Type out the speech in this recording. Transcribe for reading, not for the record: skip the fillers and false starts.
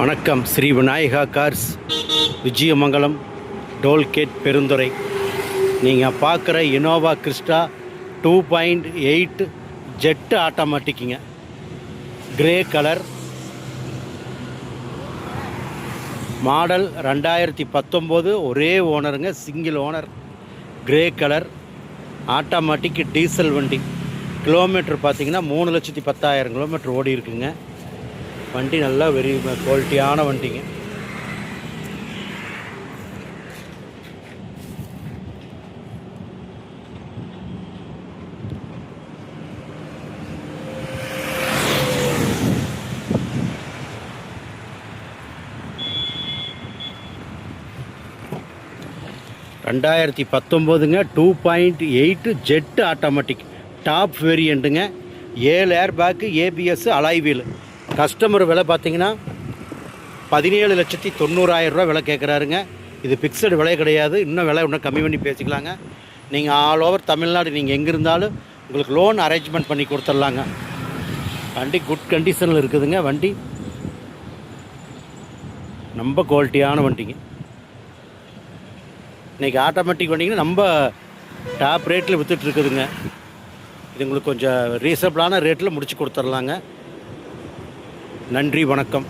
வணக்கம். Shri Vinayaka Cars, Vijayamangalam, tollgate, Perundurai. நீங்கள் பார்க்குற இனோவா கிறிஸ்டா 2.8 ஜெட்டு ஆட்டோமேட்டிக்குங்க. கிரே கலர் மாடல், 2019, ஒரே ஓனருங்க, single owner. Grey colour automatic diesel வண்டி. கிலோமீட்டர் பார்த்திங்கன்னா 3,10,000 கிலோமீட்டர் ஓடி இருக்குங்க. வண்டி நல்லா வெரி குவாலிட்டியான வண்டிங்க. ரெண்டாயிரத்தி 19 2.8 ஜெட்டு ஆட்டோமேட்டிக் டாப் வேரியண்ட்டுங்க. 7 air bag, ABS, alloy wheel. Customer விலை பார்த்தீங்கன்னா 17,90,000 ரூபா விலை கேட்குறாருங்க. இது ஃபிக்ஸடு விலை கிடையாது. இன்னும் விலை இன்னும் கம்மி பண்ணி பேசிக்கலாங்க. நீங்கள் ஆல் ஓவர் தமிழ்நாடு நீங்கள் எங்கே இருந்தாலும் உங்களுக்கு லோன் அரேஞ்ச்மெண்ட் பண்ணி கொடுத்துட்லாங்க. வண்டி குட் கண்டிஷனில் இருக்குதுங்க. வண்டி ரொம்ப குவாலிட்டியான வண்டிங்க. இன்றைக்கி ஆட்டோமேட்டிக் வண்டிங்கன்னா நம்ம டாப் ரேட்டில் விற்றுட்ருக்குதுங்க. இது உங்களுக்கு கொஞ்சம் ரீசனபிளான ரேட்டில் முடித்து கொடுத்துட்லாங்க. நன்றி, வணக்கம்.